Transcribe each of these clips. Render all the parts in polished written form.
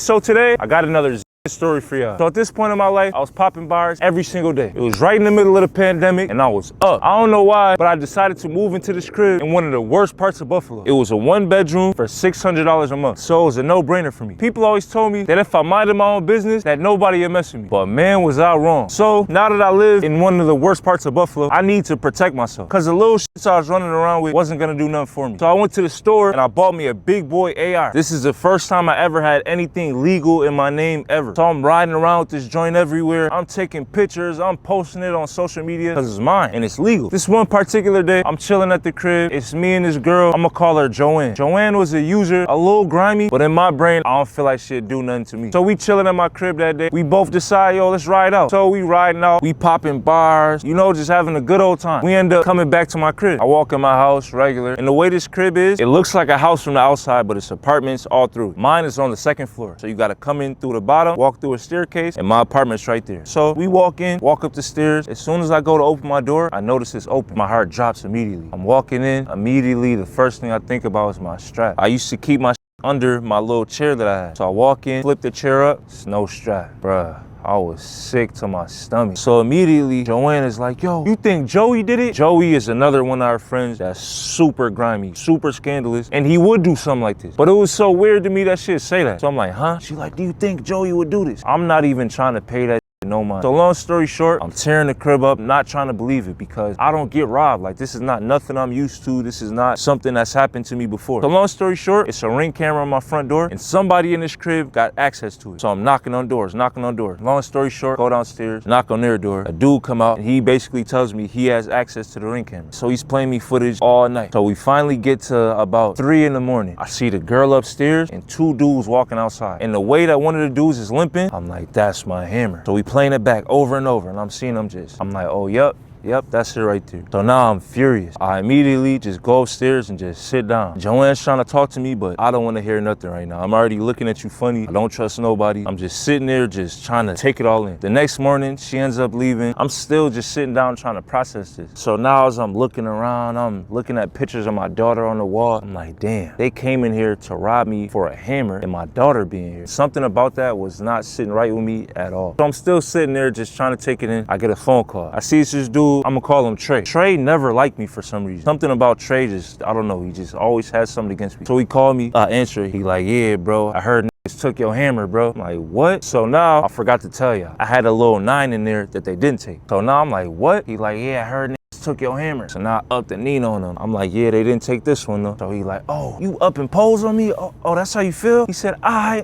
So today, I got another story for y'all. So at this point in my life, I was popping bars every single day. It was right in the middle of the pandemic and I was up. I don't know why, but I decided to move into this crib in one of the worst parts of Buffalo. It was a 1-bedroom for $600 a month. So it was a no-brainer for me. People always told me that if I minded my own business, that nobody would mess with me. But man, was I wrong. So now that I live in one of the worst parts of Buffalo, I need to protect myself. Cause the little shits I was running around with wasn't gonna do nothing for me. So I went to the store and I bought me a big boy AR. This is the first time I ever had anything legal in my name ever. So I'm riding around with this joint everywhere. I'm taking pictures, I'm posting it on social media because it's mine and it's legal. This one particular day, I'm chilling at the crib. It's me and this girl. I'm gonna call her Joanne. Joanne was a user, a little grimy, but in my brain, I don't feel like she'd do nothing to me. So we chilling at my crib that day. We both decide, yo, let's ride out. So we riding out, we popping bars, you know, just having a good old time. We end up coming back to my crib. I walk in my house regular, and the way this crib is, it looks like a house from the outside, but it's apartments all through. Mine is on the second floor. So you gotta come in through the bottom, walk through a staircase, and my apartment's right there. So we walk in, walk up the stairs. As soon as I go to open my door, I notice it's open. My heart drops immediately. I'm walking in, immediately the first thing I think about is my strap. I used to keep my under my little chair that I had. So I walk in, flip the chair up, it's no strap. Bruh, I was sick to my stomach. So immediately, Joanne is like, yo, you think Joey did it? Joey is another one of our friends that's super grimy, super scandalous, and he would do something like this. But it was so weird to me that shit say that. So I'm like, huh? She like, do you think Joey would do this? I'm not even trying to pay that no mind. So long story short, I'm tearing the crib up, not trying to believe it because I don't get robbed. Like, this is not nothing I'm used to. This is not something that's happened to me before. So long story short, it's a Ring camera on my front door and somebody in this crib got access to it. So I'm knocking on doors, knocking on doors. Long story short, go downstairs, knock on their door. A dude come out and he basically tells me he has access to the Ring camera. So he's playing me footage all night. So we finally get to about 3 in the morning. I see the girl upstairs and 2 dudes walking outside. And the way that one of the dudes is limping, I'm like, that's my hammer. So we playing it back over and over and I'm seeing them I'm like, oh, Yep, that's it right there. So now I'm furious. I immediately just go upstairs and just sit down. Joanne's trying to talk to me, but I don't want to hear nothing right now. I'm already looking at you funny. I don't trust nobody. I'm just sitting there just trying to take it all in. The next morning, she ends up leaving. I'm still just sitting down trying to process this. So now as I'm looking around, I'm looking at pictures of my daughter on the wall. I'm like, damn, they came in here to rob me for a hammer and my daughter being here. Something about that was not sitting right with me at all. So I'm still sitting there just trying to take it in. I get a phone call. I see this dude. I'm gonna call him Trey. Trey never liked me for some reason. Something about Trey just, I don't know, he just always has something against me. So he called me, answer it. He like, yeah, bro, I heard niggas took your hammer, bro. I'm like, what? So now I forgot to tell y'all, I had a little 9 in there that they didn't take. So now I'm like, what? He like, yeah, I heard niggas took your hammer. So now I upped the need on him. I'm like, yeah, they didn't take this one though. So he like, oh, you up and pose on me? Oh, that's how you feel? He said,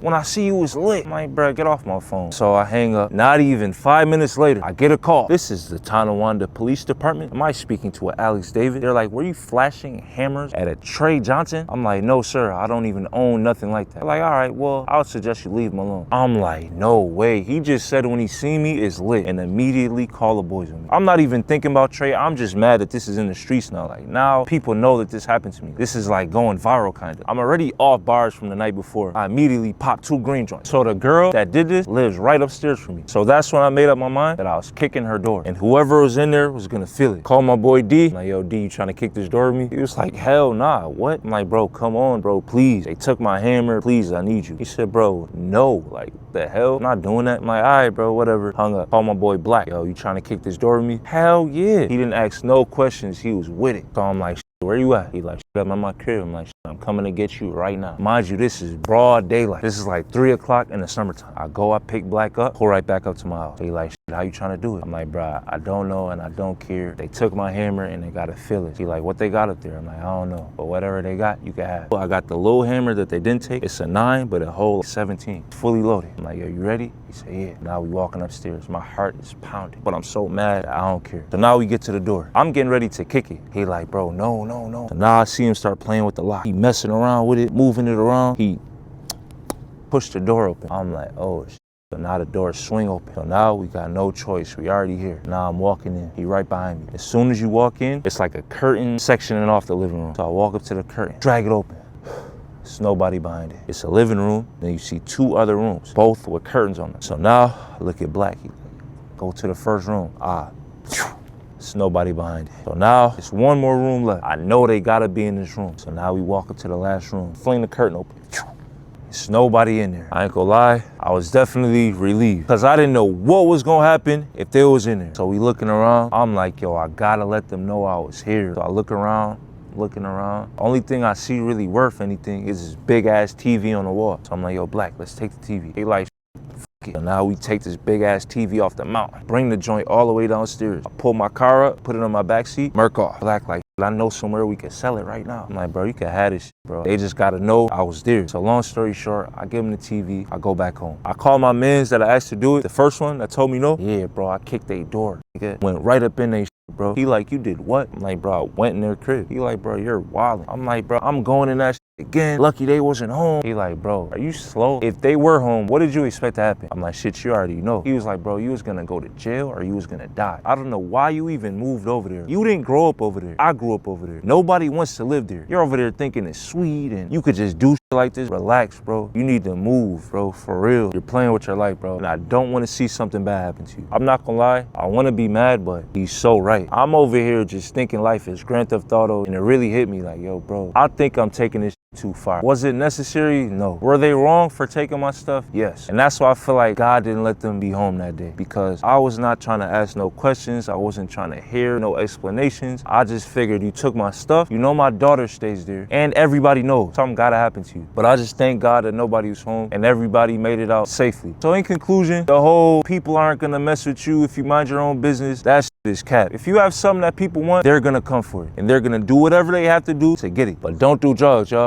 when I see you, it's lit. I'm like, bro, get off my phone. So I hang up. Not even 5 minutes later, I get a call. This is the Tonawanda Police Department. Am I speaking to an Alex David? They're like, were you flashing hammers at a Trey Johnson? I'm like, no, sir, I don't even own nothing like that. They're like, all right, well, I would suggest you leave him alone. I'm like, no way. He just said when he seen me, it's lit, and immediately call the boys on me. I'm not even thinking about Trey. I'm just mad that this is in the streets now. Like, now people know that this happened to me. This is like going viral kind of. I'm already off bars from the night before. I immediately popped 2 green joints. So the girl that did this lives right upstairs from me. So that's when I made up my mind that I was kicking her door. And whoever was in there was gonna feel it. Call my boy D. I'm like, yo, D, you trying to kick this door with me? He was like, hell nah, what? I'm like, bro, come on, bro, please. They took my hammer, please, I need you. He said, bro, no, like, the hell? I'm not doing that. I'm like, all right, bro, whatever. Hung up. Call my boy Black. Yo, you trying to kick this door with me? Hell yeah. He didn't ask no questions. He was with it. So I'm like, where you at? He like, I'm at my crib. I'm like, I'm coming to get you right now. Mind you, this is broad daylight. This is like 3 o'clock in the summertime. I go, I pick Black up, pull right back up to my house. He like, how you trying to do it? I'm like, bro, I don't know and I don't care. They took my hammer and they gotta feel it. He like, what they got up there? I'm like, I don't know, but whatever they got, you can have. I got the little hammer that they didn't take. It's a 9, but it holds 17, fully loaded. I'm like, yo, you ready? He said, yeah. Now we walking upstairs. My heart is pounding, but I'm so mad, I don't care. So now we get to the door. I'm getting ready to kick it. He like, bro, no. So now I see him start playing with the lock. He messing around with it, moving it around. He pushed the door open. I'm like, oh, shit. So now the doors swing open. So now we got no choice. We already here. Now I'm walking in. He right behind me. As soon as you walk in, it's like a curtain sectioning off the living room. So I walk up to the curtain, drag it open. There's nobody behind it. It's a living room. Then you see 2 other rooms, both with curtains on them. So now I look at Black. He go to the first room. There's nobody behind it. So now it's 1 more room left. I know they gotta be in this room. So now we walk up to the last room, fling the curtain open. It's nobody in there. I ain't gonna lie, I was definitely relieved because I didn't know what was gonna happen if they was in there. So we looking around. I'm like, yo, I gotta let them know I was here. So I look around, looking around. Only thing I see really worth anything is this big ass TV on the wall. So I'm like, yo, Black, let's take the TV. They like, f it. So now we take this big ass TV off the mountain, bring the joint all the way downstairs. I pull my car up, put it on my backseat, murk off. Black like, I know somewhere we can sell it right now. I'm like, bro, you can have this shit, bro. They just gotta know I was there. So long story short, I give them the TV, I go back home. I call my mans that I asked to do it. The first one that told me no, yeah, bro, I kicked their door. Nigga. Went right up in their shit, bro. He like, you did what? I'm like, bro, I went in their crib. He like, bro, you're wildin'. I'm like, bro, I'm going in that shit again. Lucky they wasn't home. He like, bro, are you slow? If they were home, what did you expect to happen? I'm like, shit, you already know. He was like, bro, you was gonna go to jail or you was gonna die. I don't know why you even moved over there. You didn't grow up over there. I grew up over there. Nobody wants to live there. You're over there thinking it's sweet and you could just do shit like this. Relax, bro. You need to move, bro, for real. You're playing with your life, bro. And I don't want to see something bad happen to you. I'm not gonna lie, I want to be mad, but he's so right. I'm over here just thinking life is Grand Theft Auto, and it really hit me like, yo, bro, I think I'm taking this too far. Was it necessary? No. Were they wrong for taking my stuff? Yes. And that's why I feel like God didn't let them be home that day, because I was not trying to ask no questions. I wasn't trying to hear no explanations. I just figured you took my stuff. You know my daughter stays there, and everybody knows something gotta happen to you. But I just thank God that nobody was home and everybody made it out safely. So in conclusion, the whole people aren't gonna mess with you if you mind your own business, that shit is cap. If you have something that people want, they're gonna come for it, and they're gonna do whatever they have to do to get it. But don't do drugs, y'all.